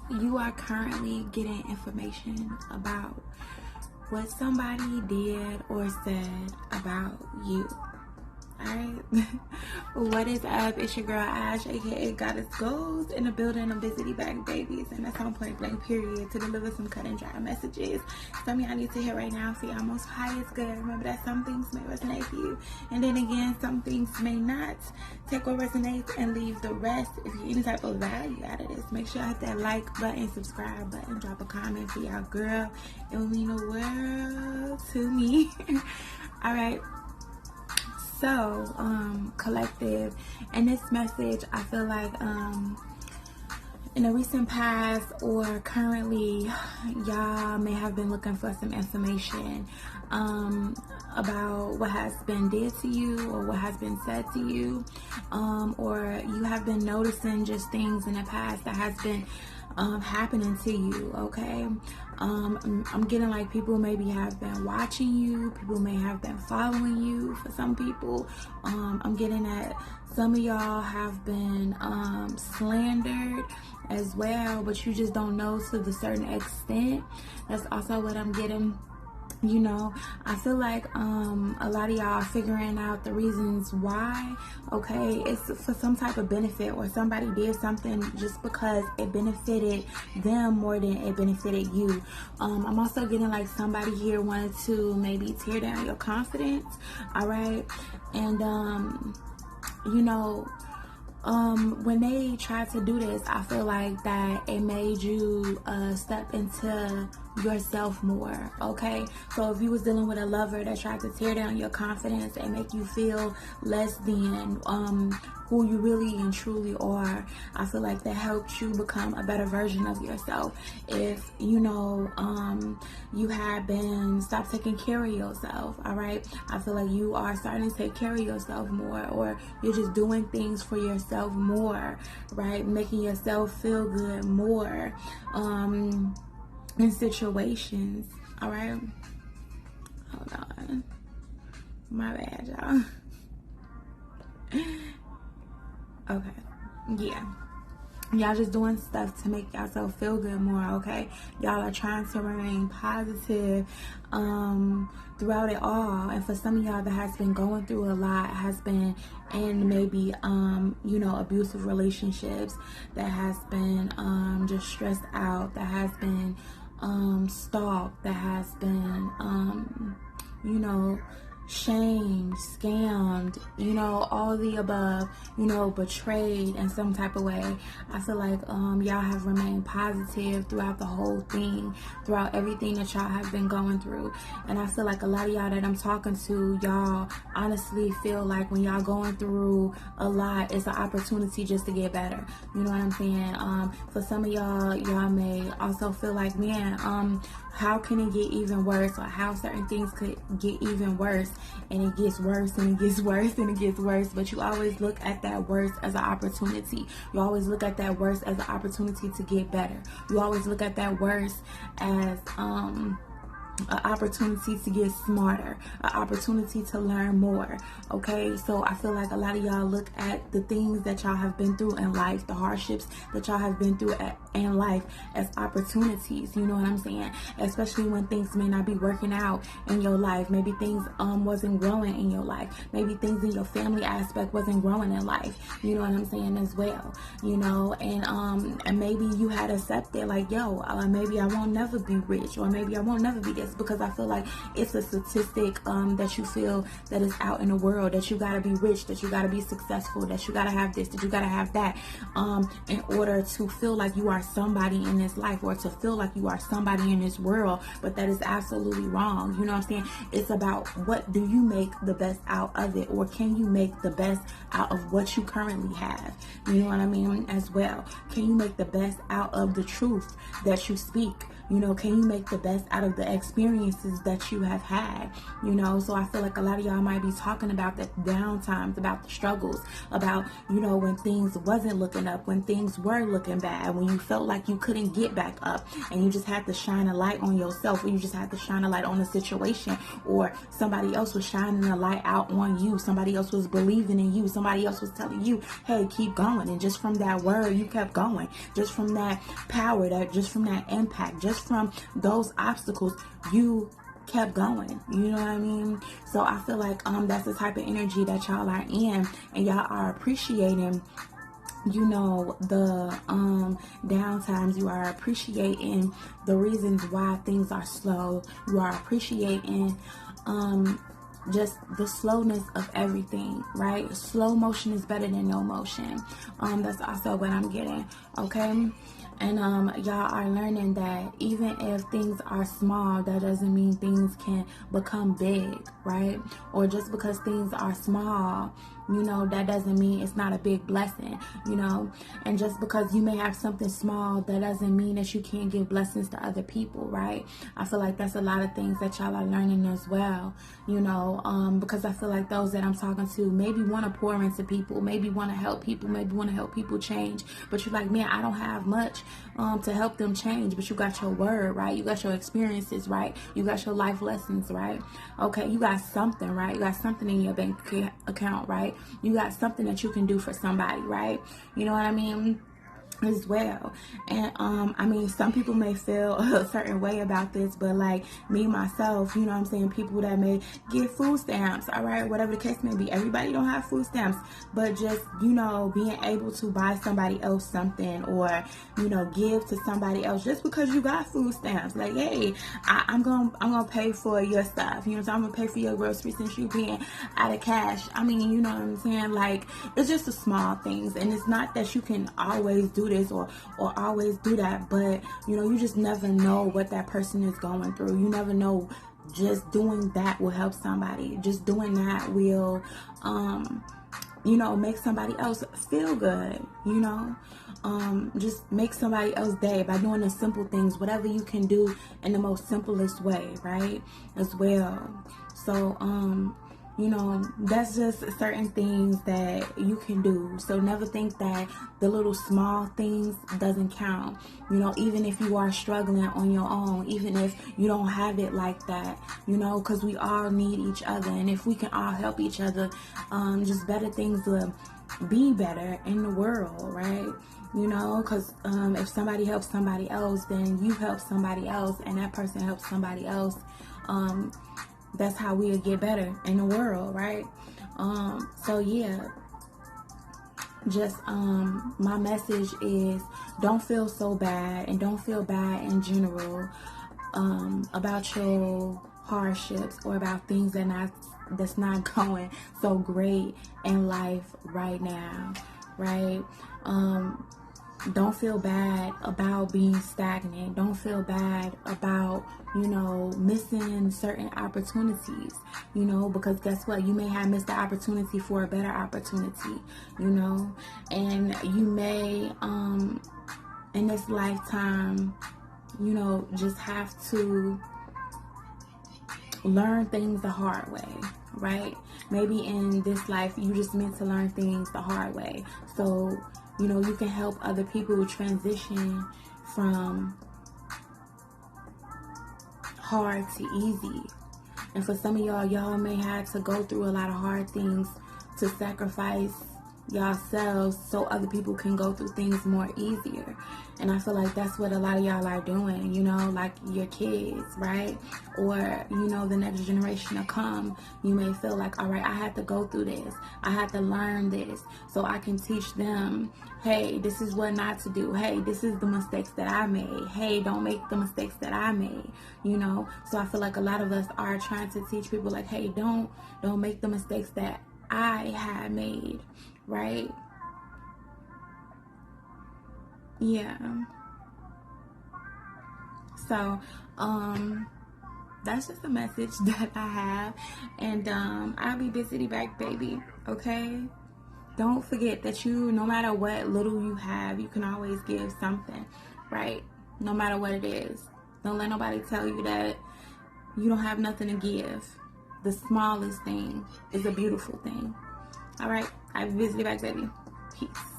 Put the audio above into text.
you are currently getting information about what somebody did or said about you. Alright? What is up? It's your girl Ash, aka Goddess Goals, in the building of Busy Bag Babies, and that's on point blank period to deliver some cut and dry messages. Some of y'all need to hear right now. See, Most High is good. Remember that some things may resonate for you, and then again, some things may not. Take what resonates and leave the rest. If you get any type of value out of this, make sure you hit that like button, subscribe button, drop a comment for y'all, girl. It will mean the world to me. Alright. So, collective, and this message, I feel like, in the recent past or currently, y'all may have been looking for some information, about what has been did to you or what has been said to you, or you have been noticing just things in the past that has been happening to you. Okay, I'm getting like people maybe have been watching you, people may have been following you. For some people, I'm getting that some of y'all have been slandered as well, but you just don't know to the certain extent. That's also what I'm getting. You know, I feel like a lot of y'all are figuring out the reasons why. Okay, it's for some type of benefit, or somebody did something just because it benefited them more than it benefited you. I'm also getting like somebody here wanted to maybe tear down your confidence. All right, and you know, when they tried to do this, I feel like that it made you step into yourself more. Okay, so if you was dealing with a lover that tried to tear down your confidence and make you feel less than who you really and truly are, I feel like that helped you become a better version of yourself. If you know you had been stop taking care of yourself, all right, I feel like you are starting to take care of yourself more, or you're just doing things for yourself more, right, making yourself feel good more in situations. All right, hold on, my bad, y'all. Okay, yeah, y'all just doing stuff to make yourself feel good more. Okay, y'all are trying to remain positive throughout it all. And for some of y'all that has been going through a lot, has been in maybe you know, abusive relationships, that has been just stressed out, that has been stalked, that has been you know, shamed, scammed, you know, all the above, you know, betrayed in some type of way. I feel like y'all have remained positive throughout the whole thing, throughout everything that y'all have been going through. And I feel like a lot of y'all that I'm talking to, y'all honestly feel like when y'all going through a lot, it's an opportunity just to get better. You know what I'm saying? For some of y'all may also feel like, man, how can it get even worse, or how certain things could get even worse, and it gets worse and it gets worse and it gets worse. But you always look at that worst as an opportunity. You always look at that worst as an opportunity to get better. You always look at that worst as an opportunity to get smarter, an opportunity to learn more. Okay, so I feel like a lot of y'all look at the things that y'all have been through in life, the hardships that y'all have been through in life, as opportunities. You know what I'm saying? Especially when things may not be working out in your life. Maybe things wasn't growing in your life. Maybe things in your family aspect wasn't growing in life. You know what I'm saying, as well. You know, and maybe you had accepted like, yo, maybe I won't never be rich, or maybe I won't never be this, because I feel like it's a statistic that you feel that is out in the world, that you gotta be rich, that you gotta be successful, that you gotta have this, that you gotta have that, in order to feel like you are somebody in this life, or to feel like you are somebody in this world. But that is absolutely wrong. You know what I'm saying? It's about, what do you make the best out of it, or can you make the best out of what you currently have? You know what I mean? As well, can you make the best out of the truth that you speak? You know, can you make the best out of the experiences that you have had? You know, so I feel like a lot of y'all might be talking about the down times, about the struggles, about, you know, when things wasn't looking up, when things were looking bad, when you felt like you couldn't get back up, and you just had to shine a light on yourself, or you just had to shine a light on the situation, or somebody else was shining a light out on you, somebody else was believing in you, somebody else was telling you, hey, keep going. And just from that word, you kept going. Just from that power, just from that impact, just from those obstacles, you kept going. You know what I mean? So I feel like that's the type of energy that y'all are in, and y'all are appreciating, you know, the down times. You are appreciating the reasons why things are slow. You are appreciating just the slowness of everything, right? Slow motion is better than no motion. That's also what I'm getting, okay? And y'all are learning that even if things are small, that doesn't mean things can become big, right? Or just because things are small, you know, that doesn't mean it's not a big blessing, you know. And just because you may have something small, that doesn't mean that you can't give blessings to other people, right? I feel like that's a lot of things that y'all are learning as well, you know, because I feel like those that I'm talking to maybe want to pour into people, maybe want to help people, maybe want to help people change, but you're like, man, I don't have much to help them change, but you got your word, right? You got your experiences, right? You got your life lessons, right? Okay, you got something, right? You got something in your bank account, right? You got something that you can do for somebody, right? You know what I mean? As well. And I mean, some people may feel a certain way about this, but like me myself, you know what I'm saying, people that may get food stamps, all right, whatever the case may be, everybody don't have food stamps, but just, you know, being able to buy somebody else something, or, you know, give to somebody else just because you got food stamps, like, hey, I'm gonna pay for your stuff, you know, so I'm gonna pay for your groceries since you paying out of cash. I mean, you know what I'm saying, like, it's just the small things, and it's not that you can always do this or always do that, but you know, you just never know what that person is going through. You never know. Just doing that will help somebody. Just doing that will you know, make somebody else feel good, you know. Just make somebody else's day by doing the simple things, whatever you can do in the most simplest way, right, as well. So you know, that's just certain things that you can do. So never think that the little small things doesn't count. You know, even if you are struggling on your own, even if you don't have it like that, you know, because we all need each other. And if we can all help each other, just better things will be better in the world, right? You know, because if somebody helps somebody else, then you help somebody else, and that person helps somebody else. That's how we'll get better in the world, right? So yeah, just my message is, don't feel so bad, and don't feel bad in general about your hardships or about things that's not going so great in life right now, right? Don't feel bad about being stagnant. Don't feel bad about, you know, missing certain opportunities, you know, because guess what? You may have missed the opportunity for a better opportunity, you know, and you may, in this lifetime, you know, just have to learn things the hard way, right? Maybe in this life, you just meant to learn things the hard way. So, you know, you can help other people transition from hard to easy. And for some of y'all may have to go through a lot of hard things to sacrifice yourselves so other people can go through things more easier. And I feel like that's what a lot of y'all are doing, you know, like your kids, right? Or, you know, the next generation to come. You may feel like, all right, I had to go through this. I had to learn this so I can teach them, hey, this is what not to do. Hey, this is the mistakes that I made. Hey, don't make the mistakes that I made, you know? So I feel like a lot of us are trying to teach people like, hey, don't make the mistakes that I had made, right? Yeah. So, that's just a message that I have, and I'll be busy back, baby. Okay. Don't forget that you, no matter what little you have, you can always give something, right? No matter what it is. Don't let nobody tell you that you don't have nothing to give. The smallest thing is a beautiful thing. All right, I visited back, baby. Peace.